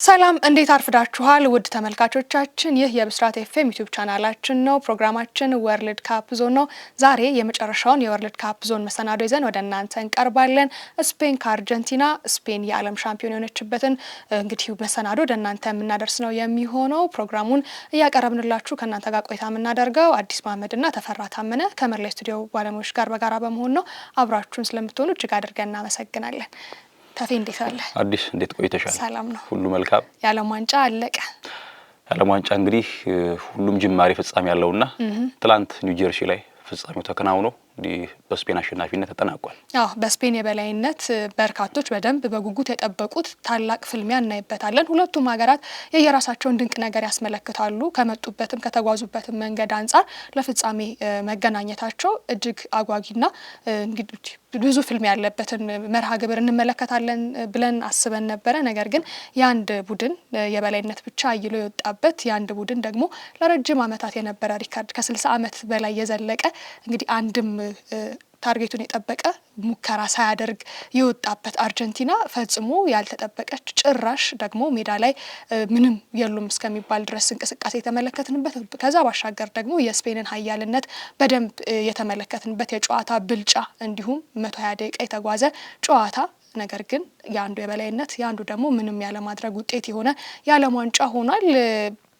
ሰላም እንዴት አርፍዳችኋል ውድ ተመልካቾቻችን ይህ የብስራት ኤፍኤም ዩቲዩብ ቻናላችን ነው ፕሮግራማችን ወርልድ ካፕ ዞን ነው ዛሬ የመጨረሻውን የወርልድ ካፕ ዞን መሰናዶ ይዘን ወደ እናንተ እንቀርባለን ስፔን ከአርጀንቲና ስፔን የዓለም ሻምፒዮን የሆነችበትን እንግዲህ መሰናዶ ወደ እናንተ የምናደርስ ነው የሚሆነው ፕሮግራሙን እያቀረብንላችሁ ከእናንተ ጋር ቆይታ የምናደርገው አዲስ መሐመድና ተፈራ ታመነ ከመርላይ ስቱዲዮ ባለሙያዎች ጋር በጋራ በመሆን ነው አብራችሁን ስለምትሆኑ እጅግ አድርገን እናመሰግናለን ታፊ እንዴት አለ አዲስ እንዴት ቆይተሻል ሰላም ነው ሁሉ መልካም የዓለም ዋንጫ አለቀ የዓለም ዋንጫ እንግዲህ ሁሉም ጅማሬ ፍጻሜ ያለውና ትላንት ኒው ጀርሲ ላይ ፍጻሜው ተከናውኖ በስፔን አሸናፊነት ተጠናቋል በስፔን የበላይነት በርካቶች በደንብ በጉጉት የጠበቁት ታላቅ ፍልሚያ እናይበታለን ሁለቱም ሀገራት የየራሳቸውን ድንቅ ነገር ያስመለክታሉ ከመጡበትም ከተጓዙበትም መንገድ አንፃር ለፍጻሜ መገናኘታቸው እጅግ አጓጊና እንግዲህ ብዙ ፍልሚያ ያለበትን መርሃ ግብር እንመለከታለን ብለን አስበን ነበር ነገር ግን ያንድ ቡድን የበላይነት ብቻ አይሎ የወጣበት ያንድ ቡድን ደግሞ ለረጅም አመታት የነበረ ሪካርድ ከ60 አመት በላይ የዘለቀ እንግዲህ አንድም ታርጌቱን የጠበቀ ሙከራ ሳያደርግ የወጣበት አርጀንቲና ፈጽሞ ያልተጠበቀች ጭራሽ ደግሞ ሜዳ ላይ ምንም የሉም እስከሚባል ድረስ እንቅስቃሴ የተመለከትንበት ከዛ ባሻገር ደግሞ የስፔንን ኃያልነት በደንብ የተመለከትንበት የጨዋታ ብልጫ እንዲሁም 120 ደቂቃ የተጓዘ ጨዋታ ነገር ግን ያንዱ የበላይነት ያንዱ ደግሞ ምንም ያለ ማድረግ ውጤት የሆነ የዓለም ዋንጫ ሆኗል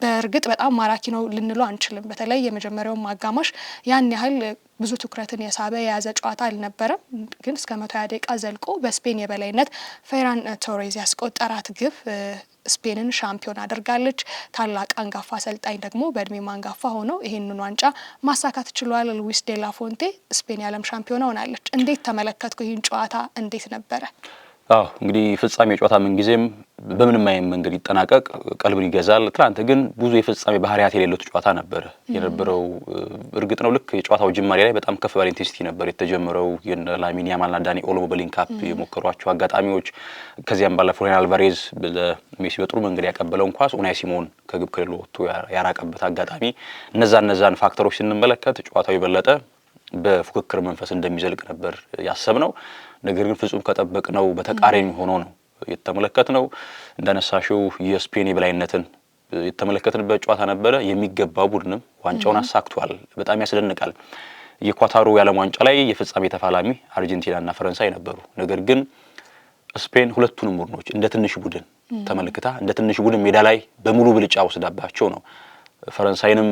በእርግጥ በጣም ማራኪ ነው ልንለው አንችልም በተለይ የመጀመሪያው ማጋማሽ ያን ያህል ብዙ ትኩረትን የሳበ የያዘ ጨዋታ አልነበረም ግን እስከ 120 ደቂቃ ዘልቆ በስፔን የበላይነት ፌራን ቶሬዝ ያስቆጠራት ግብ ስፔንን ሻምፒዮን አድርጋለች ታላቅ አንጋፋ አሰልጣኝ ደግሞ በእድሜ ማንጋፋ ሆኖ ይሄንን ዋንጫ ማሳካት ችሏል ሉዊስ ዴላ ፎንቴ ስፔን የዓለም ሻምፒዮን ሆናለች እንዴት ተመለከትኩ ይሄን ጨዋታ እንዴት ነበረ እንግዲህ ፍጻሜ ጨዋታ ምን ጊዜም በምንም አይነት መንገድ ይጠናቀቅ ቀልብን ይገዛል ትላንት ግን ብዙ የፍጻሜ ባህሪያት የሌለው ጨዋታ ነበር የነበረው እርግጥ ነው ልክ የጨዋታው ጅማሬ ላይ በጣም ከፍ ባለ ኢንቴንሲቲ ነበር የተጀመረው የላሚን ያማልና ዳኒ ኦልሞ በሊንክ አፕ የሞከሯቸው አጋጣሚዎች ከዚያም ባለፈው ሪያል አልቫሬዝ ለሜሲ በጥሩ መንገድ ያቀበለው ኳስ ኡናይ ሲሞን ከግብ ክልል ወጥቶ ያራቀበት አጋጣሚ እነዛን ፋክተሮች ስንመለከት ጨዋታው ይበለጠ በፉክክር መንፈስ እንደሚዘልቅ ነበር ያሰብነው ነገር ግን ፍጹም ከጠበቅነው በተቃራኒ ሆኖ ነው የተመለከትነው እንደነሳሽው የስፔን የበላይነትን የተመለከትንበት ጨዋታ ነበር የሚገባው ቡድንም ዋንጫውን አሳክቷል በጣም ያስደንቃል የኳታሩ የዓለም ዋንጫ ላይ የፍጻሜ ተፋላሚ አርጀንቲናና ፈረንሳይ ነበሩ ነገር ግን ስፔን ሁለቱንም ቡድኖች እንደ ትንሽ ቡድን ተመልክታ እንደ ትንሽ ቡድን ሜዳ ላይ በሙሉ ብልጫ ወስዳባቸው ነው ፈረንሳይንም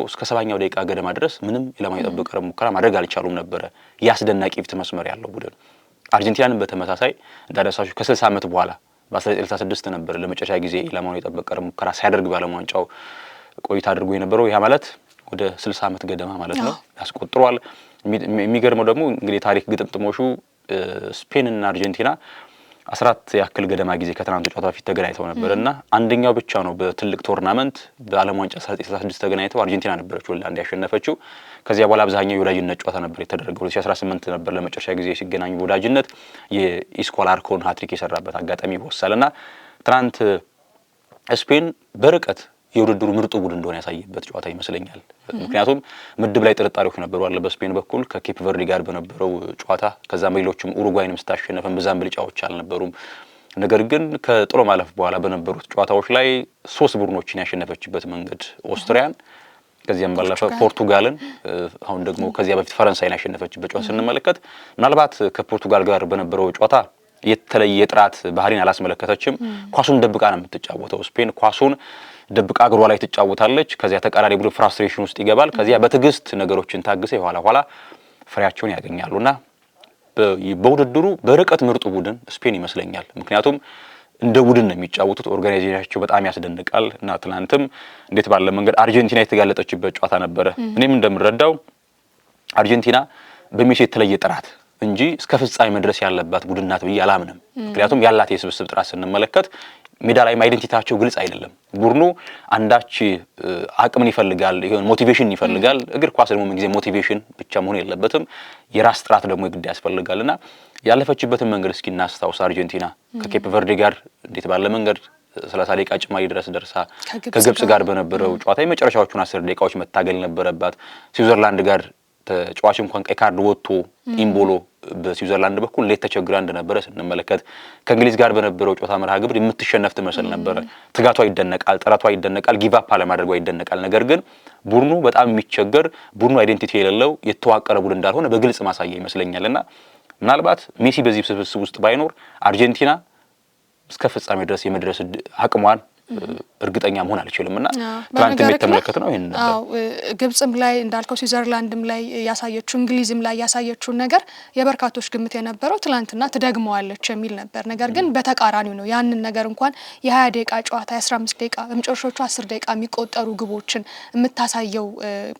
እስከ 70ኛው ደቂቃ ገደማ ድረስ ምንም ለማይጠብቅ ሙከራ ማድረግ አልቻሉም ነበር ያስደናቂ ፊት መስመር ያለው ቡድን አርጀንቲናንም በተመሳሳይ እንዳደረሳችሁ ከ60 አመት በኋላ በ1966 ነበር ለመጨረሻ ጊዜ ለማን የጠበቀ ሙከራ ሲያደርግ ባለም ዋንጫው ቆይታ አድርጎ የነበረው ያ ማለት ወደ 60 አመት ገደማ ማለት ነው ያስቆጥሯል የሚገርመው ደግሞ እንግዲህ ታሪክ ግጥምጥሞሹ ስፔን እና አርጀንቲና 14 ያክል ገደማ ጊዜ ከትናንቱ ጨዋታ በፊት ተገናኝተው ነበርና አንደኛው ብቻ ነው በትልቅ ቶርናመንት በዓለም ዋንጫ 1966 ተገናኝተው አርጀንቲና ነበረች ወላንድ ያሸነፈችው ከዚያ በኋላ አብዛኛው የወዳጅነት ጨዋታ ነበር የተደረገው 2018 ነበር ለመጨረሻ ጊዜ ሲገናኙ ወዳጅነት የኢስኮላ አርኮን ሃትሪክ የሰራበት አጋጣሚ ይወሳልና ትናንት ስፔን በርቀት የውድድሩ ምርጡ ቡድን እንደሆነ ያሳየበት ጨዋታ ይመስለኛል ምክንያቱም ምድብ ላይ ጥርጣሬዎች ነበሩ አለ በስፔን በኩል ከኬፕ ቨርዲ ጋር በነበረው ጨዋታ ከዛ ሌሎችም ኡሩጓይንም ስታሸነፈን በዛም ብልጫዎች አልነበሩም ነገር ግን ከጥሎ ማለፍ በኋላ በነበሩት ጨዋታዎች ላይ 3 ቡድኖችን ያሸነፈችበት መንገድ ኦስትሪያን ከዚያም ባለፈ ፖርቱጋልን አሁን ደግሞ ከዚያ በፊት ፈረንሳይን ያሸነፈችበት ጨዋታ ስንመለከት ምናልባት ከፖርቱጋል ጋር በነበረው ጨዋታ የተለየ ጥራት ባህሪን አላስመለከተችም ኳሱን ደብቃ ነው የምትጫወተው ስፔን ኳሱን ደብቃ እግሯ ላይ ትጫወታለች ከዚያ ተቃራኒ ቡድን ፍራስትሬሽን ውስጥ ይገባል ከዚያ በትግስት ነገሮችን ታግሰ ኋላ ፍሬያቸውን ያገኛሉና በውድድሩ በርቀት ምርጡ ቡድን ስፔን ይመስለኛል ምክንያቱም እንደ ቡድን ነው የሚጫወቱት ኦርጋናይዜሽናቸው በጣም ያስደንቃል እና ትናንትም እንዴት ባለ መንገድ አርጀንቲና የተጋለጠችበት ጨዋታ ነበር እኔም እንደምረዳው አርጀንቲና በሜሲ የተለየ ጥራት እንጂ እስከ ፍጻሜ መድረስ ያለባት ቡድን ናት ብዬ አላምንም ምክንያቱም ያላት የስብስብ ጥራት ስንመለከት ሜዳ ላይ አይደንቲቲያቸው ግልጽ አይደለም ቡድኑ አንዳች አቅምን ይፈልጋል ይሄን ሞቲቬሽን ይፈልጋል እግር ኳስ ደግሞ ምን ጊዜ ሞቲቬሽን ብቻ መሆን የለበትም የራስ ጥራት ደግሞ ግድ ያስፈልጋልና ያለፈችበትን መንገድ እስኪ እናስታውስ አርጀንቲና ከኬፕ ቨርዲ ጋር እንዴት ባለ መንገድ 30 ደቂቃ ጭማሪ ድረስ ደርሳ ከግብጽ ጋር በነበረው ጨዋታ የመጨረሻዎቹን 10 ደቂቃዎች መታገል ነበረባት ስዊዘርላንድ ጋር ተጫዋች እንኳን ቀይ ካርድ ወጥቶ ኢምቦሎ በስዊዘርላንድ በኩል እንዴት ተቸግራ እንደነበረ ስንመለከት ከእንግሊዝ ጋር በነበረው ጨዋታ መርሃ ግብር የምትሸነፍ ትመስል ነበር። ትጋቷ ይደነቃል፣ ጥረቷ ይደነቃል፣ ጊቭ አፕ አለማድረጓ ይደነቃል። ነገር ግን ቡድኑ በጣም የሚቸገር ቡድኑ አይዴንቲቲ የሌለው የተዋቀረ ቡድን እንዳልሆነ በግልጽ ማሳያ ይመስለኛልና ምናልባት ሜሲ በዚህ ስብስብ ውስጥ ባይኖር አርጀንቲና እስከ ፍጻሜ ድረስ የመድረስ አቅሟን እርግጠኛ መሆን አልችልምና ትላንት የተመለከተ ነው። ይሄን ግብጽም ላይ እንዳልከው ስዊዘርላንድም ላይ ያሳየችው እንግሊዝም ላይ ያሳየችው ነገር የበርካቶች ግምት የነበረው ትላንትና ትደግመዋለች የሚል ነበር። ነገር ግን በተቃራኒው ነው። ያንን ነገር እንኳን የ20 ደቂቃ ጨዋታ የ15 ደቂቃ በመጨረሻዎቹ 10 ደቂቃ የሚቆጠሩ ግቦችን የምታሳየው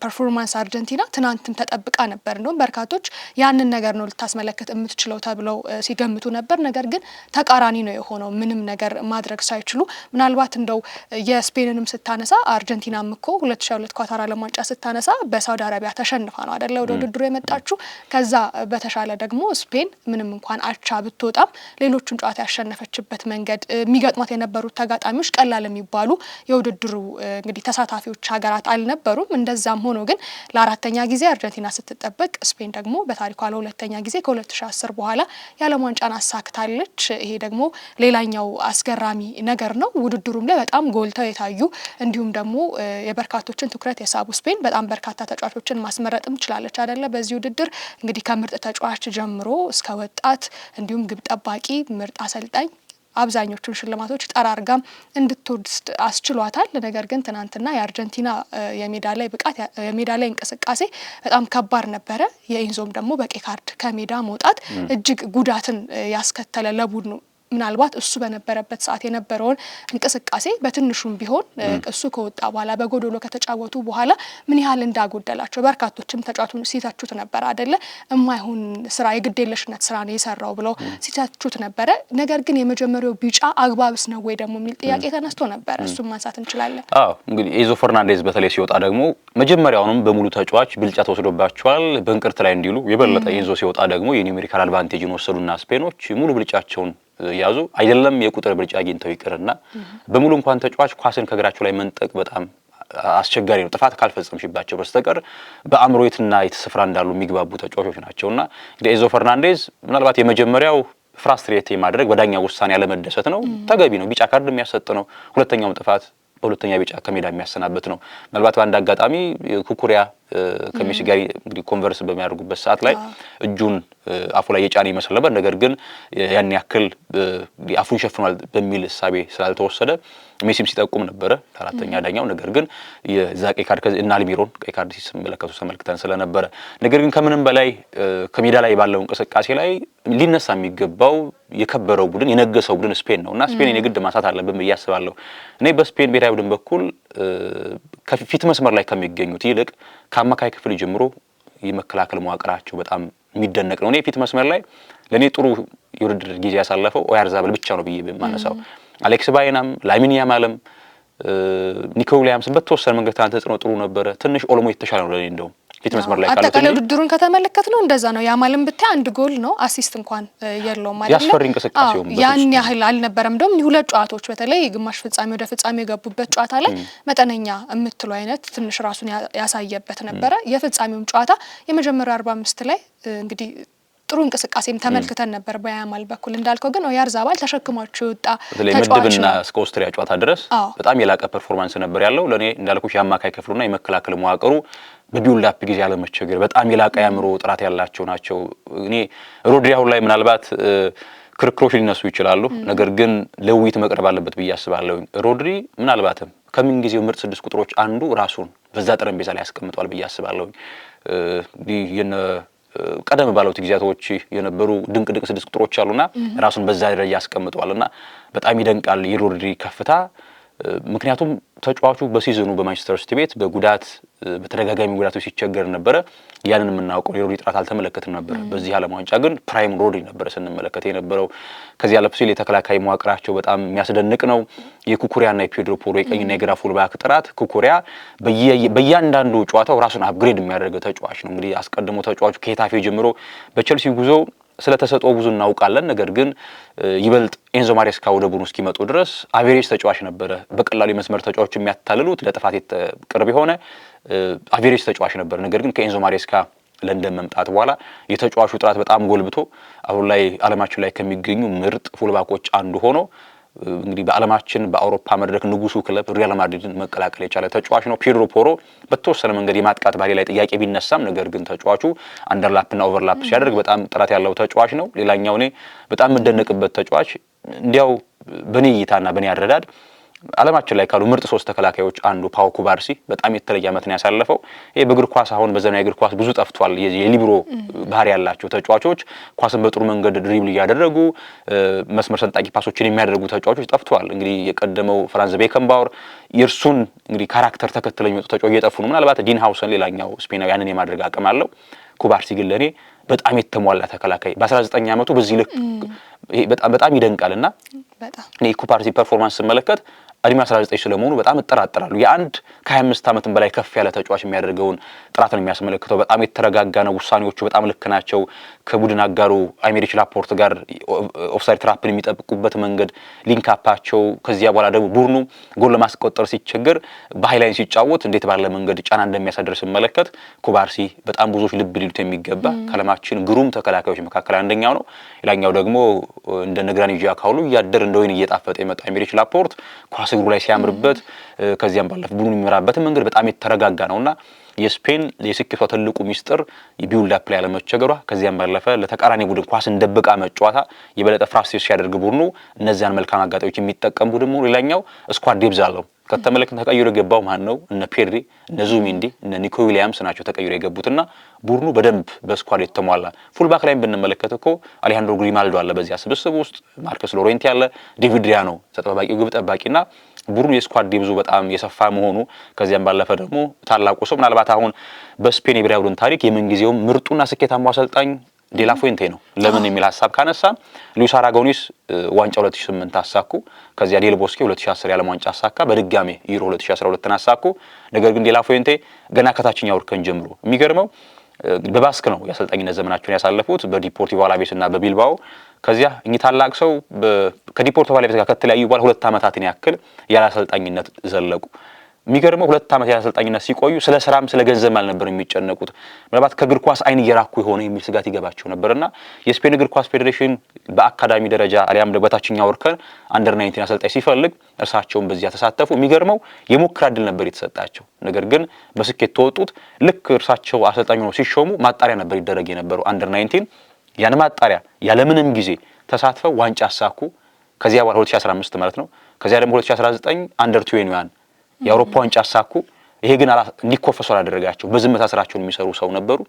ፐርፎርማንስ አርጀንቲና ትናንትም ተጠብቃ ነበር። እንደውም በርካቶች ያንን ነገር ነው ልታስመለክት የምትችለው ተብለው ሲገምቱ ነበር። ነገር ግን ተቃራኒ ነው የሆነው። ምንም ነገር ማድረግ ሳይችሉ ምናልባት እንደው የስፔንንም ስታነሳ አርጀንቲናም እኮ 2002 ኳታር ዓለም ዋንጫ ስታነሳ በሳውዲ አረቢያ ተሸንፋ ነው አይደለ ወደ ውድድሩ የመጣችው። ከዛ በተሻለ ደግሞ ስፔን ምንም እንኳን አቻ ብትወጣም ሌሎቹን ጨዋታ ያሸነፈችበት መንገድ የሚገጥሟት የነበሩት ተጋጣሚዎች ቀላል የሚባሉ የውድድሩ እንግዲህ ተሳታፊዎች ሀገራት አልነበሩም። እንደዛም ሆኖ ግን ለአራተኛ ጊዜ አርጀንቲና ስትጠበቅ ስፔን ደግሞ በታሪኳ ለሁለተኛ ጊዜ ከ2010 በኋላ የዓለም ዋንጫን አሳክታለች። ይሄ ደግሞ ሌላኛው አስገራሚ ነገር ነው። ውድድሩም ላይ በጣም ጎልተው የታዩ እንዲሁም ደግሞ የበርካቶችን ትኩረት የሳቡ ስፔን በጣም በርካታ ተጫዋቾችን ማስመረጥም ችላለች አይደለ። በዚህ ውድድር እንግዲህ ከምርጥ ተጫዋች ጀምሮ እስከ ወጣት እንዲሁም ግብ ጠባቂ፣ ምርጥ አሰልጣኝ አብዛኞቹን ሽልማቶች ጠራርጋም እንድትወስድ አስችሏታል። ነገር ግን ትናንትና የአርጀንቲና የሜዳ ላይ ብቃት የሜዳ ላይ እንቅስቃሴ በጣም ከባድ ነበረ። የኢንዞም ደግሞ በቀይ ካርድ ከሜዳ መውጣት እጅግ ጉዳትን ያስከተለ ለቡድኑ ምናልባት እሱ በነበረበት ሰዓት የነበረውን እንቅስቃሴ በትንሹም ቢሆን እሱ ከወጣ በኋላ በጎዶሎ ከተጫወቱ በኋላ ምን ያህል እንዳጎደላቸው በርካቶችም ተጫዋቹን ሲተቹት ነበር አይደለ። የማይሆን ስራ የግዴለሽነት ስራ ነው የሰራው ብለው ሲተቹት ነበረ። ነገር ግን የመጀመሪያው ቢጫ አግባብስ ነው ወይ ደግሞ የሚል ጥያቄ ተነስቶ ነበር። እሱም ማንሳት እንችላለን። እንግዲህ ኤንዞ ፈርናንዴዝ በተለይ ሲወጣ ደግሞ መጀመሪያውንም በሙሉ ተጫዋች ብልጫ ተወስዶባቸዋል በእንቅርት ላይ እንዲሉ የበለጠ ኤንዞ ሲወጣ ደግሞ የኒውሜሪካል አድቫንቴጅን ወሰዱና ስፔኖች ሙሉ ብልጫቸውን ያዙ። አይደለም የቁጥር ብልጫ አግኝተው ይቅርና በሙሉ እንኳን ተጫዋች ኳስን ከግራቸው ላይ መንጠቅ በጣም አስቸጋሪ ነው። ጥፋት ካልፈጸምሽባቸው በስተቀር በአእምሮ የትና የተስፍራ እንዳሉ የሚግባቡ ተጫዋቾች ናቸውና ኤንዞ ፈርናንዴዝ ምናልባት የመጀመሪያው ፍራስትሬት የማድረግ በዳኛ ውሳኔ ያለመደሰት ነው። ተገቢ ነው። ቢጫ ካርድ የሚያሰጥ ነው። ሁለተኛው ጥፋት በሁለተኛ ቢጫ ከሜዳ የሚያሰናበት ነው። ምናልባት በአንድ አጋጣሚ ኩኩሪያ ከሜሲ ጋር እንግዲህ ኮንቨርስ በሚያደርጉበት ሰዓት ላይ እጁን አፉ ላይ የጫነ ይመስል ነበር። ነገር ግን ያን ያክል አፉን ሸፍኗል በሚል እሳቤ ስላልተወሰደ ሜሲም ሲጠቁም ነበረ ለአራተኛ ዳኛው። ነገር ግን የዛ ቀይ ካርድ እና አልሚሮን ቀይ ካርድ ሲመለከቱ ተመልክተን ስለነበረ ነገር ግን ከምንም በላይ ከሜዳ ላይ ባለው እንቅስቃሴ ላይ ሊነሳ የሚገባው የከበረው ቡድን የነገሰው ቡድን ስፔን ነውና ስፔንን የግድ ማንሳት አለብን ብዬ አስባለሁ። እኔ በስፔን ብሔራዊ ቡድን በኩል ከፊት መስመር ላይ ከሚገኙት ይልቅ ከአማካይ ክፍል ጀምሮ የመከላከል መዋቅራቸው በጣም የሚደነቅ ነው። እኔ ፊት መስመር ላይ ለኔ ጥሩ የውድድር ጊዜ ያሳለፈው ኦያርዛበል ብቻ ነው ብዬ በማነሳው አሌክስ ባይናም ላሚን ያማልም ኒኮ ዊሊያምስ በተወሰነ መንገድ ተጽዕኖ ጥሩ ነበረ። ትንሽ ኦልሞ የተሻለ ነው ለኔ እንደው ፊት መስመር ላይ ካሉት አጠቃላይ ውድድሩን ከተመለከት ነው እንደዛ ነው። ያማልም ብታይ አንድ ጎል ነው አሲስት እንኳን የለውም ማለት ነው። ያስፈሪ እንቅስቃሴው ያን ያህል አልነበረም። እንደውም ሁለት ጨዋታዎች በተለይ ግማሽ ፍጻሜ ወደ ፍጻሜ የገቡበት ጨዋታ ላይ መጠነኛ የምትለው አይነት ትንሽ ራሱን ያሳየበት ነበረ። የፍጻሜውም ጨዋታ የመጀመሪያው 45 ላይ እንግዲህ ጥሩ እንቅስቃሴም ተመልክተን ነበር በያማል በኩል። እንዳልከው ግን ኦያርዛባል ተሸክሟቸው ወጣ ተጫዋችና እስከ ኦስትሪያ ጨዋታ ድረስ በጣም የላቀ ፐርፎርማንስ ነበር ያለው። ለኔ እንዳልኩሽ የአማካይ ክፍሉና የመከላከል መዋቅሩ በቢውልድ አፕ ጊዜ ያለ መቸገር በጣም የላቀ ያምሮ ጥራት ያላቸው ናቸው። እኔ ሮድሪ አሁን ላይ ምናልባት ክርክሮች ሊነሱ ይችላሉ። ነገር ግን ለውይይት መቅረብ አለበት ብዬ አስባለሁ። ሮድሪ ምናልባትም ከምን ጊዜው ምርጥ 6 ቁጥሮች አንዱ ራሱን በዛ ጠረጴዛ ላይ ያስቀምጧል ብዬ አስባለሁ። ቀደም ባሉት ጊዜያቶች የነበሩ ድንቅ 6 ቁጥሮች አሉና ራሱን በዛ ደረጃ ያስቀምጧልና በጣም ይደንቃል የሮድሪ ከፍታ። ምክንያቱም ተጫዋቹ በሲዝኑ በማንቸስተር ሲቲ ቤት በጉዳት በተደጋጋሚ ጉዳቶች ሲቸገር ነበር። ያንን የምናውቀው የሮድሪ ጥራት አልተመለከትም ነበር። በዚህ ዓለም ዋንጫ ግን ፕራይም ሮድሪ ነበር ስንመለከት የነበረው። ከዚህ አለፍ ሲል የተከላካይ መዋቅራቸው በጣም የሚያስደንቅ ነው። የኩኩሪያና የፔድሮ ፖሮ የቀኝና የግራ ፉልባክ ጥራት ኩኩሪያ በእያንዳንዱ ጨዋታው ራሱን አፕግሬድ የሚያደርገው ተጫዋች ነው። እንግዲህ አስቀድሞ ተጫዋቹ ከሄታፌ ጀምሮ በቸልሲ ጉዞ ስለተሰጠው ብዙ እናውቃለን። ነገር ግን ይበልጥ ኤንዞ ማሬስካ ወደ ቡድኑ እስኪመጡ ድረስ አቬሬጅ ተጫዋች ነበረ። በቀላሉ የመስመር ተጫዋቾች የሚያታልሉት ለጥፋት ቅርብ የሆነ አቬሬጅ ተጫዋች ነበር። ነገር ግን ከኤንዞ ማሬስካ ለንደን መምጣት በኋላ የተጫዋቹ ጥራት በጣም ጎልብቶ አሁን ላይ ዓለማችን ላይ ከሚገኙ ምርጥ ፉልባኮች አንዱ ሆኖ እንግዲህ በዓለማችን በአውሮፓ መድረክ ንጉሱ ክለብ ሪያል ማድሪድን መቀላቀል የቻለ ተጫዋች ነው። ፔድሮ ፖሮ በተወሰነ መንገድ የማጥቃት ባህሪ ላይ ጥያቄ ቢነሳም ነገር ግን ተጫዋቹ አንደርላፕና ኦቨርላፕ ሲያደርግ በጣም ጥራት ያለው ተጫዋች ነው። ሌላኛው እኔ በጣም የምደነቅበት ተጫዋች እንዲያው በኔ እይታና በኔ አረዳድ ዓለማችን ላይ ካሉ ምርጥ 3 ተከላካዮች አንዱ ፓው ኩባርሲ በጣም የተለየ ዓመት ነው ያሳለፈው። ይሄ በእግር ኳስ አሁን በዘመናዊ እግር ኳስ ብዙ ጠፍቷል። የሊብሮ ባህሪ ያላቸው ተጫዋቾች ኳስን በጥሩ መንገድ ድሪብል እያደረጉ መስመር ሰንጣቂ ፓሶችን የሚያደርጉ ተጫዋቾች ጠፍቷል። እንግዲህ የቀደመው ፍራንዝ ቤከንባወር የእርሱን እንግዲህ ካራክተር ተከትለው የሚመጡ ተጫዋቾች እየጠፉ ነው። ምናልባት ዲን ሃውሰን ሌላኛው ስፔናዊ ያንን የማድረግ አቅም አለው። ኩባርሲ ግን ለኔ በጣም የተሟላ ተከላካይ በ19 ዓመቱ በዚህ ልክ በጣም ይደንቃልና እኔ ኩባርሲ ፐርፎርማንስ ስመለከት እድሜ 19 ስለመሆኑ በጣም እጠራጠራለሁ። የአንድ ከ25 ዓመትም በላይ ከፍ ያለ ተጫዋች የሚያደርገውን ጥራት ነው የሚያስመለክተው። በጣም የተረጋጋ ነው። ውሳኔዎቹ በጣም ልክ ናቸው። ከቡድን አጋሩ አሜሪክ ላፖርት ጋር ኦፍሳይድ ትራፕን የሚጠብቁበት መንገድ ሊንክ አፓቸው ከዚያ በኋላ ደግሞ ቡድኑ ጎል ለማስቆጠር ሲቸገር በሃይላይን ሲጫወት እንዴት ባለ መንገድ ጫና እንደሚያሳድር ስመለከት ኩባርሲ በጣም ብዙዎች ልብ ሊሉት የሚገባ ከዓለማችን ግሩም ተከላካዮች መካከል አንደኛው ነው። ሌላኛው ደግሞ እንደ ነግራኒ ጃካውሉ እያደር እንደ ወይን እየጣፈጠ የመጣ አሜሪክ ላፖርት ኳስ እግሩ ላይ ሲያምርበት ከዚያም ባለፈ ቡድኑን የሚመራበት መንገድ በጣም የተረጋጋ ነውና የስፔን የስኬቷ ትልቁ ሚስጥር የቢውልድ አፕ ላይ ያለመቸገሯ ከዚያም ባለፈ ለተቃራኒ ቡድን ኳስ እንደብቃ መጫወታ የበለጠ ፍራስትሬት ሲያደርግ ቡድኑ እነዚያን መልካም አጋጣሚዎች የሚጠቀም ቡድን ነው። ሌላኛው ስኳድ ዴፕዝ አለው። ከተመለከተ ተቀይሮ የገባው ማን ነው? እነ ፔድሪ፣ እነ ዙቢሜንዲ፣ እነ ኒኮ ዊሊያምስ ናቸው ተቀይሮ የገቡትና ቡድኑ በደንብ በስኳድ የተሟላ ፉልባክ ላይ ብንመለከት እኮ አሌሃንድሮ ግሪማልዶ አለ በዚያ ስብስብ ውስጥ፣ ማርከስ ሎሬንቲ አለ፣ ዴቪድ ሪያ ነው ተጠባባቂው ግብ ጠባቂና ቡድኑ የስኳድ ዴፕዙ በጣም የሰፋ መሆኑ ከዚያም ባለፈ ደግሞ ታላቁ ሰው ምናልባት አሁን በስፔን የብሔራዊ ቡድን ታሪክ የምንጊዜውም ምርጡና ስኬታማው አሰልጣኝ ዴላ ፉዌንቴ ነው። ለምን የሚል ሐሳብ ካነሳን ሉዊስ አራጎኒስ ዋንጫ 2008 አሳኩ። ከዚያ ዴል ቦስኬ 2010 የዓለም ዋንጫ አሳካ። በድጋሜ ዩሮ 2012 አሳኩ። ነገር ግን ዴላ ፉዌንቴ ገና ከታችኛው እርከን ጀምሮ የሚገርመው በባስክ ነው የአሰልጣኝነት ዘመናቸውን ያሳለፉት በዲፖርቲቮ አላቬስና በቢልባኦ። ከዚያ እኚህ ታላቅ ሰው ከዲፖርቲቮ አላቬስ ጋር ከተለያዩ በኋላ 2 ዓመታትን ያክል ያለ አሰልጣኝነት ዘለቁ። የሚገርመው 2 ዓመት ያለ አሰልጣኝነት ሲቆዩ ስለ ስራም ስለ ገንዘብ አልነበር የሚጨነቁት። ምናልባት ከእግር ኳስ አይን እየራኩ የሆነ የሚል ስጋት ይገባቸው ነበርና የስፔን እግር ኳስ ፌዴሬሽን በአካዳሚ ደረጃ አሊያም በታችኛው እርከን አንደር 19 አሰልጣኝ ሲፈልግ እርሳቸውን በዚያ ተሳተፉ። የሚገርመው የሙከራ ዕድል ነበር የተሰጣቸው። ነገር ግን በስኬት ተወጡት። ልክ እርሳቸው አሰልጣኝ ሆነው ሲሾሙ ማጣሪያ ነበር ይደረግ የነበረው አንደር 19 ያን ማጣሪያ ያለምንም ጊዜ ተሳትፈው ዋንጫ አሳኩ። ከዚያ በኋላ 2015 ማለት ነው። ከዚያ ደግሞ 2019 አንደር 21 የአውሮፓ ዋንጫ አሳኩ። ይሄ ግን እንዲኮፈሱ አላደረጋቸው። በዝምታ ስራቸውን የሚሰሩ ሰው ነበሩ።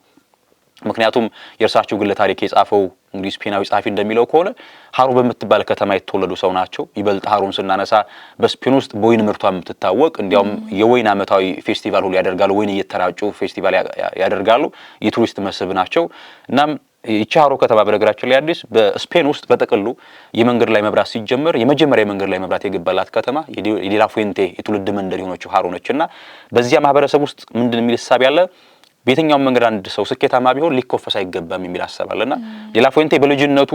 ምክንያቱም የእርሳቸው ግለ ታሪክ የጻፈው እንግዲህ ስፔናዊ ጻፊ እንደሚለው ከሆነ ሃሮ በምትባል ከተማ የተወለዱ ሰው ናቸው። ይበልጥ ሃሮን ስናነሳ በስፔን ውስጥ በወይን ምርቷ የምትታወቅ እንዲያውም የወይን ዓመታዊ ፌስቲቫል ሁሉ ያደርጋሉ። ወይን እየተራጩ ፌስቲቫል ያደርጋሉ። የቱሪስት መስህብ ናቸው። እናም ይቺ ሃሮ ከተማ በነገራችን ላይ አዲስ በስፔን ውስጥ በጥቅሉ የመንገድ ላይ መብራት ሲጀመር የመጀመሪያ የመንገድ ላይ መብራት የገባላት ከተማ የዴላ ፉዌንቴ የትውልድ መንደር የሆነችው ሃሮ ነችና በዚያ ማህበረሰብ ውስጥ ምንድን የሚል ሐሳብ ያለ በየትኛው መንገድ አንድ ሰው ስኬታማ ቢሆን ሊኮፈስ አይገባም የሚል ሐሳብ አለና ዴላ ፉዌንቴ በልጅነቱ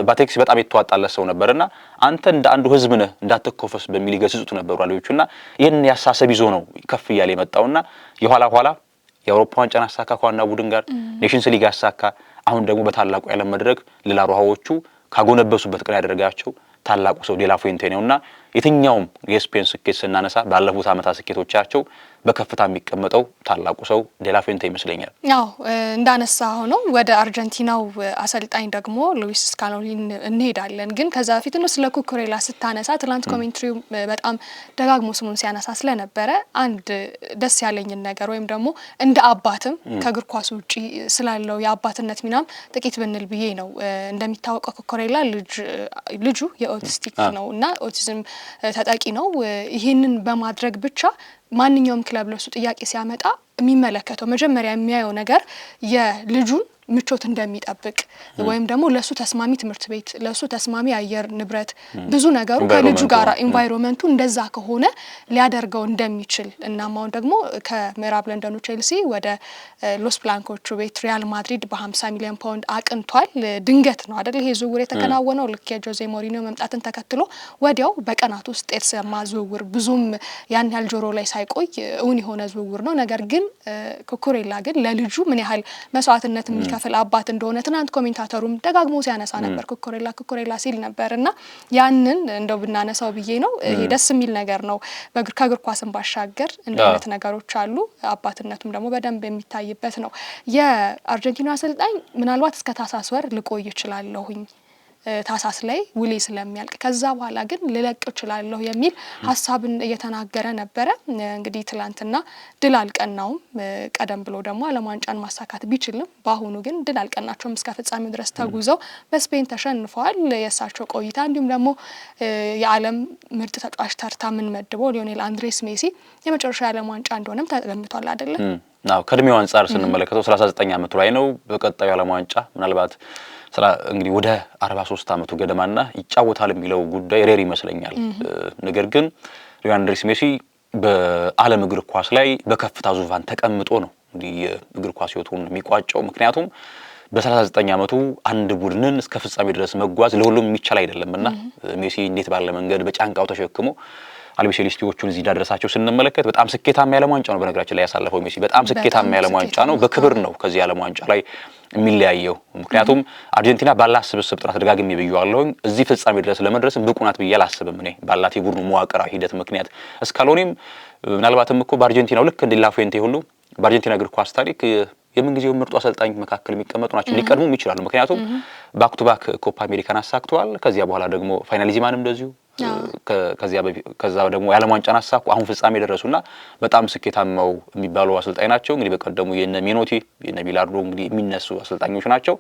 ባቴክስ በጣም የተዋጣለት ሰው ነበርና አንተ እንደ አንዱ ህዝብ ነህ እንዳትኮፈስ በሚል ይገስጹት ነበር አለዎቹና ይሄን ያሳሰብ ይዞ ነው ከፍ ይያለ የመጣውና የኋላ የአውሮፓ ዋንጫን አሳካ ከዋና ቡድን ጋር ኔሽንስ ሊግ አሳካ። አሁን ደግሞ በታላቁ የዓለም መድረክ ለላሮሃዎቹ ካጎነበሱበት ቀን ያደረጋቸው ታላቁ ሰው ዴላ ፉዌንቴ ነውና የትኛውም የስፔን ስኬት ስናነሳ ባለፉት ዓመታት ስኬቶቻቸው በከፍታ የሚቀመጠው ታላቁ ሰው ዴላ ፉዌንቴ ይመስለኛል። ያው እንዳነሳ ሆኖ ወደ አርጀንቲናው አሰልጣኝ ደግሞ ሉዊስ ስካሎኒ እንሄዳለን። ግን ከዛ በፊት ነው ስለ ኩኩሬላ ስታነሳ ትላንት ኮሜንትሪው በጣም ደጋግሞ ስሙን ሲያነሳ ስለነበረ አንድ ደስ ያለኝን ነገር ወይም ደግሞ እንደ አባትም ከእግር ኳስ ውጪ ስላለው የአባትነት ሚናም ጥቂት ብንል ብዬ ነው። እንደሚታወቀው ኩኩሬላ ልጁ የኦቲስቲክ ነው እና ኦቲዝም ተጠቂ ነው። ይሄንን በማድረግ ብቻ ማንኛውም ክለብ ለሱ ጥያቄ ሲያመጣ የሚመለከተው መጀመሪያ የሚያየው ነገር የልጁን ምቾት እንደሚጠብቅ ወይም ደግሞ ለሱ ተስማሚ ትምህርት ቤት ለሱ ተስማሚ አየር ንብረት ብዙ ነገሩ ከልጁ ጋር ኢንቫይሮንመንቱ እንደዛ ከሆነ ሊያደርገው እንደሚችል እና ማውን ደግሞ ከምዕራብ ለንደኑ ቼልሲ ወደ ሎስ ብላንኮቹ ቤት ሪያል ማድሪድ በ50 ሚሊዮን ፓውንድ አቅንቷል። ድንገት ነው አይደል ይሄ ዝውውር የተከናወነው ልክ የጆዜ ሞሪኒዮ መምጣትን ተከትሎ ወዲያው በቀናት ውስጥ የተሰማ ዝውውር ብዙም ያን ያህል ጆሮ ላይ ሳይቆይ እውን የሆነ ዝውውር ነው። ነገር ግን ኩኩሬላ ግን ለልጁ ምን ያህል መስዋዕትነት የሚከፍል አባት እንደሆነ ትናንት ኮሜንታተሩም ደጋግሞ ሲያነሳ ነበር። ኩኩሬላ ሲል ነበርና ያንን እንደው ብናነሳው ብዬ ነው። ይሄ ደስ የሚል ነገር ነው። ከእግር ኳስን ባሻገር እንደ አይነት ነገሮች አሉ። አባትነቱም ደግሞ በደንብ የሚታይበት ነው። የአርጀንቲና አሰልጣኝ ምናልባት እስከ ታህሳስ ወር ልቆይ ይችላለሁኝ ታህሳስ ላይ ውሌ ስለሚያልቅ ከዛ በኋላ ግን ልለቅ እችላለሁ የሚል ሐሳብን እየተናገረ ነበረ። እንግዲህ ትላንትና ድል አልቀናውም። ቀደም ብሎ ደግሞ ዓለም ዋንጫን ማሳካት ቢችልም በአሁኑ ግን ድል አልቀናቸውም። እስከ ፍጻሜው ድረስ ተጉዘው በስፔን ተሸንፈዋል። የእሳቸው ቆይታ እንዲሁም ደግሞ የዓለም ምርጥ ተጫዋች ተርታ ምን መድበው ሊዮኔል አንድሬስ ሜሲ የመጨረሻ የዓለም ዋንጫ እንደሆነም ተገምቷል አይደለ? አዎ ከእድሜው አንጻር ስንመለከተው 39 ዓመቱ ላይ ነው። በቀጣዩ ዓለም ዋንጫ ምናልባት እንግዲህ ወደ 43 ዓመቱ ገደማና ይጫወታል የሚለው ጉዳይ ሬር ይመስለኛል። ነገር ግን ሊዮኔል አንድሬስ ሜሲ በዓለም እግር ኳስ ላይ በከፍታ ዙፋን ተቀምጦ ነው እንግዲህ የእግር ኳስ ህይወቱን የሚቋጨው። ምክንያቱም በ39 ዓመቱ አንድ ቡድንን እስከ ፍጻሜ ድረስ መጓዝ ለሁሉም የሚቻል አይደለምና ሜሲ እንዴት ባለ መንገድ በጫንቃው ተሸክሞ አልቢ ሴሌስቲዎቹን እዚህ ዳደረሳቸው ስንመለከት በጣም ስኬታማ የዓለም ዋንጫ ነው። በነገራችን ላይ ያሳለፈው ሜሲ በጣም ስኬታማ የዓለም ዋንጫ ነው። በክብር ነው ከዚህ የዓለም ዋንጫ ላይ የሚለያየው። ምክንያቱም አርጀንቲና ባላት ስብስብ ጥራት ደጋግሜ ብየዋለሁኝ እዚህ ፍጻሜ ድረስ ለመድረስም ብቁ ናት ብዬ አላስብም። እኔ ባላት የቡድኑ መዋቅራዊ ሂደት ምክንያት እስካልሆነም ምናልባትም እኮ በአርጀንቲናው ልክ እንደ ላፉዌንቴ ሁሉ በአርጀንቲና እግር ኳስ ታሪክ የምንጊዜው ምርጡ አሰልጣኝ መካከል የሚቀመጡ ናቸው። ሊቀድሙም ይችላሉ። ምክንያቱም ባክ ቱ ባክ ኮፓ አሜሪካን አሳክተዋል። ከዚያ በኋላ ደግሞ ፋይናሊዚማንም እንደዚሁ ከዛ ደግሞ የዓለም ዋንጫን አሳኩ። አሁን ፍጻሜ ደረሱና በጣም ስኬታማው የሚባሉ አሰልጣኝ ናቸው። እንግዲህ በቀደሙ የነ ሚኖቲ የነ ቢላርዶ እንግዲህ የሚነሱ አሰልጣኞች ናቸው።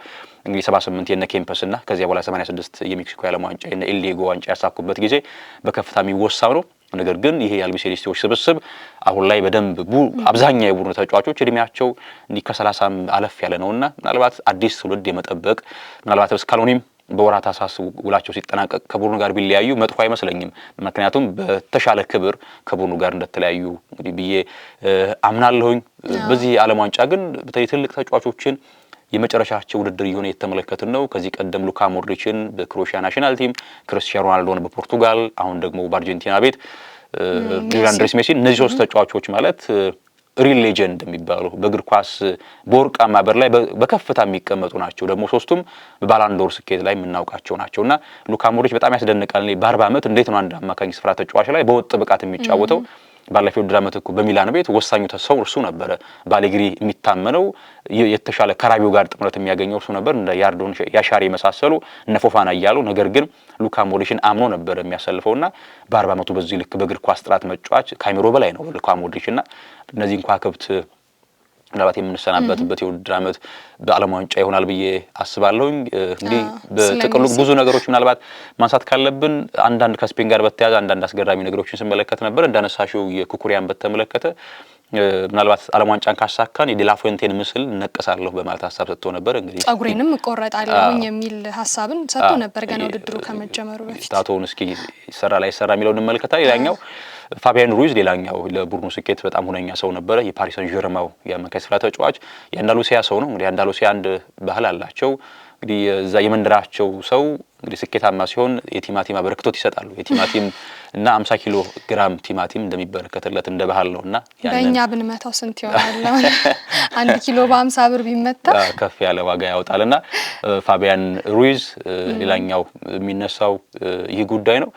እንግዲህ 78 የነ ኬምፐስና ከዚያ በኋላ 86 የሜክሲኮ የዓለም ዋንጫ የነ ኤልዲጎ ዋንጫ ያሳኩበት ጊዜ በከፍታ የሚወሳው ነው። ነገር ግን ይሄ የአልቢ ሴሌስቲዎች ስብስብ አሁን ላይ በደንብ አብዛኛው የቡድኑ ተጫዋቾች እድሜያቸው እንዲህ ከ30 አለፍ ያለ ነውና ምናልባት አዲስ ትውልድ የመጠበቅ ምናልባት እስካልሆነም በወራት አሳስ ውላቸው ሲጠናቀቅ ከቡድኑ ጋር ቢለያዩ መጥፎ አይመስለኝም። ምክንያቱም በተሻለ ክብር ከቡድኑ ጋር እንደተለያዩ እንግዲህ ብዬ አምናለሁኝ። በዚህ ዓለም ዋንጫ ግን በተለይ ትልቅ ተጫዋቾችን የመጨረሻቸው ውድድር እየሆነ የተመለከትን ነው። ከዚህ ቀደም ሉካ ሞድሪችን በክሮኤሺያ ናሽናል ቲም፣ ክርስቲያኖ ሮናልዶን በፖርቱጋል፣ አሁን ደግሞ በአርጀንቲና ቤት ሊዮኔል አንድሬስ ሜሲ። እነዚህ ሶስት ተጫዋቾች ማለት ሪል ሌጀንድ የሚባሉ በእግር ኳስ በወርቃማ በር ላይ በከፍታ የሚቀመጡ ናቸው። ደግሞ ሶስቱም በባላንዶር ስኬት ላይ የምናውቃቸው ናቸውና ሉካ ሞድሪች በጣም ያስደንቃል። በ40 ዓመት እንዴት ነው አንድ አማካኝ ስፍራ ተጫዋች ላይ በወጥ ብቃት የሚጫወተው? ባለፈው ውድድር ዓመት እኮ በሚላን ቤት ወሳኙ ተሰው እርሱ ነበር። ባሌግሪ የሚታመነው የተሻለ ከራቢው ጋር ጥምረት የሚያገኘው እርሱ ነበር። እንደ ያርዶን ያሻሪ መሳሰሉ እነ ፎፋና እያሉ ነገር ግን ሉካ ሞድሪችን አምኖ ነበር የሚያሰልፈውና በ40 ዓመቱ በዚህ ልክ በእግር ኳስ ጥራት መጫወት ካሜሮ በላይ ነው ሉካ ሞድሪችና እነዚህ እንኳን ከብት ምናልባት የምንሰናበትበት የውድድር ዓመት በዓለም ዋንጫ ይሆናል ብዬ አስባለሁኝ። እንግዲህ በጥቅሉ ብዙ ነገሮች ምናልባት ማንሳት ካለብን አንዳንድ ከስፔን ጋር በተያያዘ አንዳንድ አስገራሚ ነገሮችን ስንመለከት ነበር። እንዳነሳሽው የኩኩሪያን በተመለከተ ምናልባት ዓለም ዋንጫን ካሳካን የዴላፉዌንቴን ምስል ነቀሳለሁ በማለት ሐሳብ ሰጥቶ ነበር። እንግዲህ ጸጉሬንም እቆረጣለሁኝ የሚል ሐሳብን ሰጥቶ ነበር ገና ውድድሩ ከመጀመሩ በፊት። ታቶውን እስኪ ይሰራ ላይ ይሰራ የሚለውን እንመለከታለን። ሌላኛው ፋቢያን ሩይዝ ሌላኛው ለቡድኑ ስኬት በጣም ሁነኛ ሰው ነበረ። የፓሪስ ሰን ዠርማው የአማካይ ስፍራ ተጫዋች የአንዳሉሲያ ሰው ነው። እንግዲህ አንዳሉሲያ አንድ ባህል አላቸው። እንግዲህ እዛ የመንደራቸው ሰው እንግዲህ ስኬታማ ሲሆን የቲማቲም አበረክቶት ይሰጣሉ። የቲማቲም እና 50 ኪሎ ግራም ቲማቲም እንደሚበረከትለት እንደ ባህል ነውና በእኛ ብንመታው ስንት ይሆናል? 1 ኪሎ በ50 ብር ቢመታ ከፍ ያለ ዋጋ ያወጣልና ፋቢያን ሩይዝ ሌላኛው የሚነሳው ይህ ጉዳይ ነው።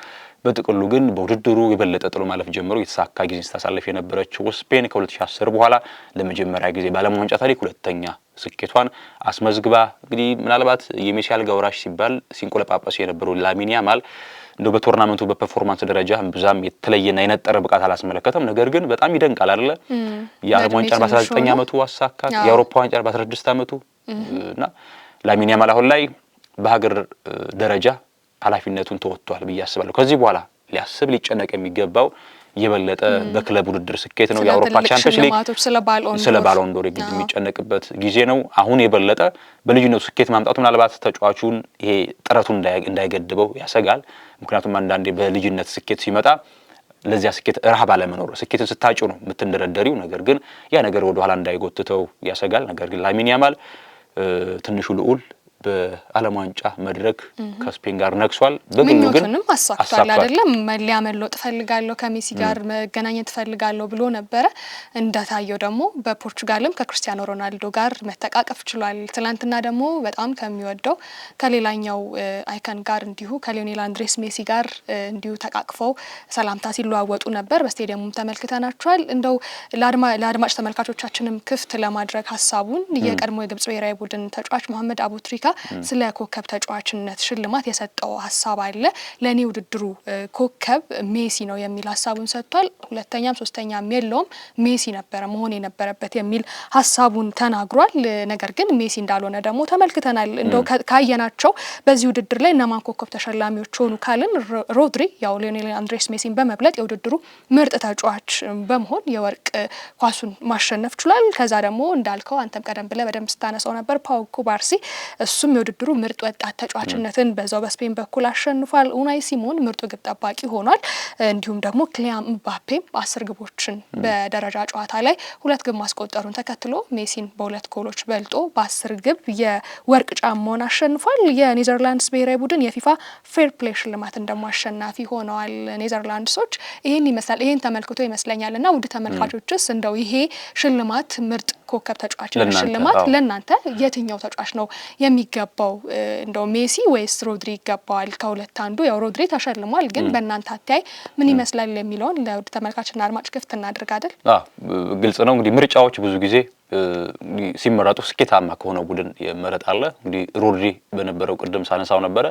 በጥቅሉ ግን በውድድሩ የበለጠ ጥሎ ማለፍ ጀምሮ የተሳካ ጊዜ ስታሳልፍ የነበረችው ስፔን ከ2010 በኋላ ለመጀመሪያ ጊዜ በዓለም ዋንጫ ታሪክ ሁለተኛ ስኬቷን አስመዝግባ እንግዲህ ምናልባት የሜሲ አልጋ ወራሽ ሲባል ሲንቆለጳጳስ የነበረው ላሚን ያማል እንደው በቶርናመንቱ በፐርፎርማንስ ደረጃ ብዙም የተለየና የነጠረ ብቃት አላስመለከተም። ነገር ግን በጣም ይደንቃል አይደለ? የዓለም ዋንጫ በ19 ዓመቱ አሳካት፣ የአውሮፓ ዋንጫ በ16 ዓመቱ እና ላሚን ያማል አሁን ላይ በሀገር ደረጃ ኃላፊነቱን ተወጥቷል ብዬ አስባለሁ። ከዚህ በኋላ ሊያስብ ሊጨነቅ የሚገባው የበለጠ በክለብ ውድድር ስኬት ነው የአውሮፓ ቻምፒየንስ ሊግ ስለ ባሎን ዶር የሚጨነቅበት ጊዜ ነው። አሁን የበለጠ በልጅነቱ ስኬት ማምጣቱ ምናልባት ተጫዋቹን ይሄ ጥረቱን እንዳይገድበው ያሰጋል። ምክንያቱም አንዳንዴ በልጅነት ስኬት ሲመጣ ለዚያ ስኬት ረሃብ አለመኖር ስኬትን ስታጭው ነው የምትንደረደሪው። ነገር ግን ያ ነገር ወደ ኋላ እንዳይጎትተው ያሰጋል። ነገር ግን ላሚን ያማል ትንሹ ልዑል በዓለም ዋንጫ መድረክ ከስፔን ጋር ነክሷል። በግሉ ግን አሳክቷል አይደለም። መለያ መለወጥ ፈልጋለሁ ከሜሲ ጋር መገናኘት ፈልጋለሁ ብሎ ነበረ። እንደታየው ደግሞ በፖርቹጋልም ከክርስቲያኖ ሮናልዶ ጋር መተቃቀፍ ችሏል። ትላንትና ደግሞ በጣም ከሚወደው ከሌላኛው አይከን ጋር እንዲሁ ከሊዮኔል አንድሬስ ሜሲ ጋር እንዲሁ ተቃቅፈው ሰላምታ ሲለዋወጡ ነበር። በስቴዲየሙም ተመልክተናቸዋል። እንደው ለአድማጭ ተመልካቾቻችንም ክፍት ለማድረግ ሀሳቡን የቀድሞ የግብጽ ብሔራዊ ቡድን ተጫዋች መሐመድ አቡትሪካ ስለ ኮከብ ተጫዋችነት ሽልማት የሰጠው ሀሳብ አለ። ለኔ ውድድሩ ኮከብ ሜሲ ነው የሚል ሀሳቡን ሰጥቷል። ሁለተኛም ሶስተኛም የለውም ሜሲ ነበረ መሆን የነበረበት የሚል ሀሳቡን ተናግሯል። ነገር ግን ሜሲ እንዳልሆነ ደግሞ ተመልክተናል። እንደው ካየናቸው በዚህ ውድድር ላይ እነማን ኮከብ ተሸላሚዎች ሆኑ ካልን ሮድሪ ያው ሊዮኔል አንድሬስ ሜሲን በመብለጥ የውድድሩ ምርጥ ተጫዋች በመሆን የወርቅ ኳሱን ማሸነፍ ችሏል። ከዛ ደግሞ እንዳልከው አንተም ቀደም ብለህ በደንብ ስታነሳው ነበር ፓው ኩባርሲ እሱም የውድድሩ ምርጥ ወጣት ተጫዋችነትን በዛው በስፔን በኩል አሸንፏል። ኡናይ ሲሞን ምርጡ ግብ ጠባቂ ሆኗል። እንዲሁም ደግሞ ክሊያን ምባፔም 10 ግቦችን በደረጃ ጨዋታ ላይ 2 ግብ ማስቆጠሩን ተከትሎ ሜሲን በ2 ጎሎች በልጦ በ10 ግብ የወርቅ ጫማውን አሸንፏል። የኔዘርላንድስ ብሔራዊ ቡድን የፊፋ ፌር ፕሌይ ሽልማትን ደግሞ አሸናፊ ሆነዋል። ኔዘርላንድሶች ይሄን ይመስላል። ይሄን ተመልክቶ ይመስለኛልና ውድ ተመልካቾችስ እንደው ይሄ ሽልማት ምርጥ ኮከብ ተጫዋችነት ሽልማት ለእናንተ የትኛው ተጫዋች ነው የሚገባው? እንደው ሜሲ ወይስ ሮድሪ ይገባዋል? ከሁለት አንዱ። ያው ሮድሪ ተሸልሟል፣ ግን በእናንተ አታይ ምን ይመስላል የሚለውን ለውድ ተመልካችና አድማጭ ክፍት እናድርግ አይደል? ግልጽ ነው እንግዲህ ምርጫዎች ብዙ ጊዜ ሲመረጡ ስኬታማ ከሆነ ቡድን ይመረጣል። እንግዲህ ሮድሪ በነበረው ቅድም ሳነሳው ነበረ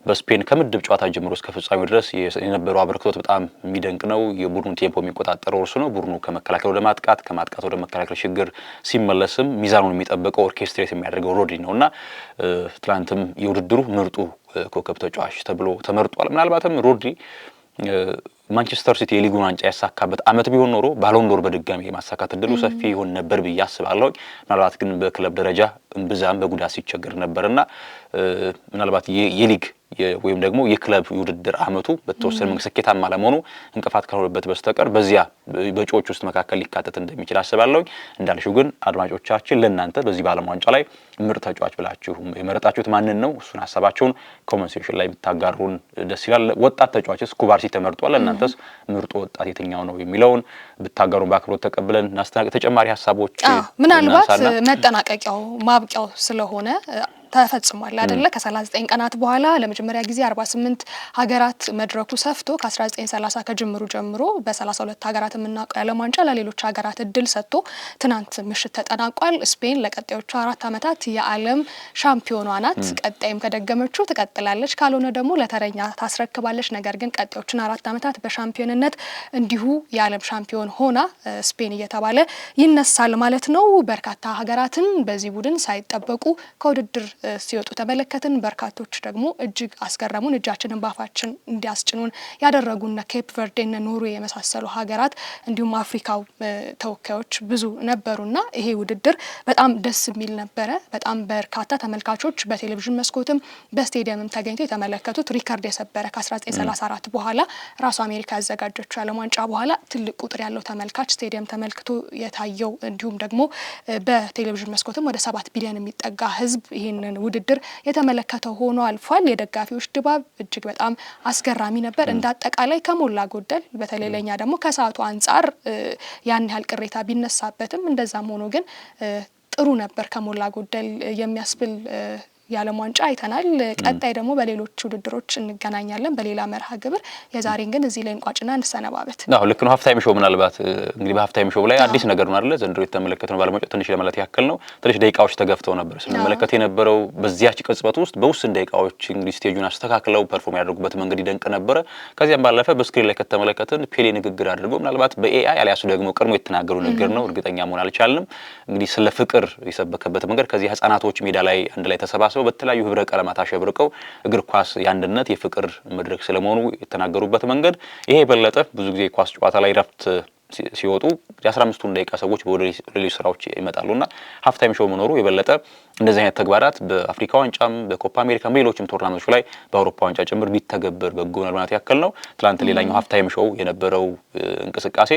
በስፔን ከምድብ ጨዋታ ጀምሮ እስከ ፍጻሜው ድረስ የነበረው አበርክቶት በጣም የሚደንቅ ነው። የቡድኑ ቴምፖ የሚቆጣጠረው እርሱ ነው። ቡድኑ ከመከላከል ወደ ማጥቃት ከማጥቃት ወደ መከላከል ችግር ሲመለስም ሚዛኑን የሚጠብቀው ኦርኬስትሬት የሚያደርገው ሮድሪ ነውና ትላንትም የውድድሩ ምርጡ ኮከብ ተጫዋች ተብሎ ተመርጧል። ምናልባትም ሮድሪ ማንቸስተር ሲቲ የሊጉን ዋንጫ ያሳካበት አመት ቢሆን ኖሮ ባሎን ዶር በድጋሚ የማሳካት እድሉ ሰፊ ይሆን ነበር ብዬ አስባለሁ። ምናልባት ግን በክለብ ደረጃ እንብዛም በጉዳት ሲቸገር ነበርና ምናልባት የሊግ ወይም ደግሞ የክለብ ውድድር አመቱ በተወሰነ መንገድ ስኬታማ ለመሆኑ እንቅፋት ካልሆነበት በስተቀር በዚያ በጮች ውስጥ መካከል ሊካተት እንደሚችል አስባለሁ። እንዳልሽው ግን አድማጮቻችን ለእናንተ በዚህ ባለም ዋንጫ ላይ ምርጥ ተጫዋች ብላችሁ የመረጣችሁት ማንን ነው? እሱን ሀሳባችሁን ኮሜንት ሴክሽን ላይ ብታጋሩን ደስ ይላል። ወጣት ተጫዋችስ ኩባርሲ ተመርጧል። እናንተስ ምርጡ ወጣት የትኛው ነው የሚለውን ብታጋሩን በአክብሮት ተቀብለን እናስተናግድ። ተጨማሪ ሀሳቦች ምናልባት መጠናቀቂያው ማብቂያው ስለሆነ ተፈጽሟል አይደለ? ከ39 ቀናት በኋላ ለመጀመሪያ ጊዜ 48 ሀገራት መድረኩ ሰፍቶ ከ1930 ከጅምሩ ጀምሮ በ32 ሀገራት የምናውቀው የዓለም ዋንጫ ለሌሎች ሀገራት እድል ሰጥቶ ትናንት ምሽት ተጠናቋል። ስፔን ለቀጣዮቹ 4 ዓመታት የዓለም ሻምፒዮኗ ናት። ቀጣይም ከደገመችው ትቀጥላለች፣ ካልሆነ ደግሞ ለተረኛ ታስረክባለች። ነገር ግን ቀጣዮቹን 4 ዓመታት በሻምፒዮንነት እንዲሁ የዓለም ሻምፒዮን ሆና ስፔን እየተባለ ይነሳል ማለት ነው። በርካታ ሀገራትን በዚህ ቡድን ሳይጠበቁ ከውድድር ሲወጡ ተመለከትን። በርካቶች ደግሞ እጅግ አስገረሙን፣ እጃችንን ባፋችን እንዲያስጭኑን ያደረጉና ኬፕ ቨርዴና ኖርዌይ የመሳሰሉ ሀገራት እንዲሁም አፍሪካው ተወካዮች ብዙ ነበሩና ይሄ ውድድር በጣም ደስ የሚል ነበረ። በጣም በርካታ ተመልካቾች በቴሌቪዥን መስኮትም በስቴዲየምም ተገኝተው የተመለከቱት ሪካርድ የሰበረ ከ1934 በኋላ ራሱ አሜሪካ ያዘጋጀችው ዓለም ዋንጫ በኋላ ትልቅ ቁጥር ያለው ተመልካች ስቴዲየም ተመልክቶ የታየው እንዲሁም ደግሞ በቴሌቪዥን መስኮትም ወደ 7 ቢሊዮን የሚጠጋ ህዝብ ይሄንን ውድድር የተመለከተው ሆኖ አልፏል። የደጋፊዎች ድባብ እጅግ በጣም አስገራሚ ነበር። እንዳጠቃላይ ከሞላ ጎደል በተለይ ለኛ ደግሞ ከሰዓቱ አንጻር ያን ያህል ቅሬታ ቢነሳበትም እንደዛም ሆኖ ግን ጥሩ ነበር ከሞላ ጎደል የሚያስብል የዓለም ዋንጫ አይተናል። ቀጣይ ደግሞ በሌሎች ውድድሮች እንገናኛለን በሌላ መርሃ ግብር። የዛሬን ግን እዚህ ላይ እንቋጭና እንሰነባበት። ልክ ነው። ሀፍታይም ሾው ምናልባት እንግዲህ በሀፍታይም ሾው ላይ አዲስ ነገር ነው አይደል? ዘንድሮ የተመለከተነው ባለመጫወት ትንሽ ለማለት ያክል ነው። ትንሽ ደቂቃዎች ተገፍተው ነበር ስንመለከት የነበረው። በዚያች ቅጽበት ውስጥ በውስን ደቂቃዎች እንግዲህ ስቴጁን አስተካክለው ፐርፎርም ያደርጉበት መንገድ ይደንቅ ነበረ። ከዚያም ባለፈ በስክሪን ላይ ከተመለከትን ፔሌ ንግግር አድርገው ምናልባት በኤአይ አሊያሱ ደግሞ ቀድሞ የተናገሩ ንግግር ነው፣ እርግጠኛ መሆን አልቻልንም። እንግዲህ ስለ ፍቅር የሰበከበት መንገድ ከዚህ ህፃናቶች ሜዳ ላይ አንድ ላይ ተሰባስበው ተሰባስበው በተለያዩ ህብረ ቀለማት አሸብርቀው እግር ኳስ የአንድነት የፍቅር መድረክ ስለመሆኑ የተናገሩበት መንገድ ይሄ የበለጠ ብዙ ጊዜ ኳስ ጨዋታ ላይ ረፍት ሲወጡ የ15ቱን ደቂቃ ሰዎች ወደ ሌሎች ስራዎች ይመጣሉና ሃፍ ታይም ሾው መኖሩ የበለጠ እንደዚህ አይነት ተግባራት በአፍሪካ ዋንጫም በኮፓ አሜሪካ በሌሎችም ቶርናመንቶች ላይ በአውሮፓ ዋንጫ ጭምር ቢተገበር በጎ ነው ማለት ያክል ነው። ትላንት ሌላኛው ሃፍ ታይም ሾው የነበረው እንቅስቃሴ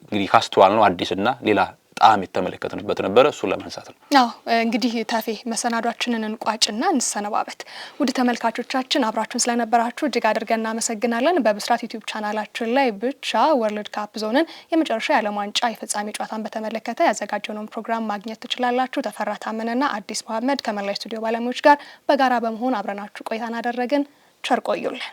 እንግዲህ ካስተዋል ነው አዲስና ሌላ ጣም የተመለከትንበት ነበር። እሱ ለማንሳት ነው። አዎ እንግዲህ ታፌ መሰናዷችንን እንቋጭና እንሰነባበት። ውድ ተመልካቾቻችን አብራችሁን ስለነበራችሁ እጅግ አድርገን እናመሰግናለን። በብስራት ዩቲዩብ ቻናላችን ላይ ብቻ ወርልድ ካፕ ዞንን የመጨረሻ የዓለም ዋንጫ የፍጻሜ ጨዋታን በተመለከተ ያዘጋጀነውን ፕሮግራም ማግኘት ትችላላችሁ። ተፈራ ታመነና አዲስ መሐመድ ከመላ ስቱዲዮ ባለሙያዎች ጋር በጋራ በመሆን አብረናችሁ ቆይታን አደረግን። ቸር ቆዩልን።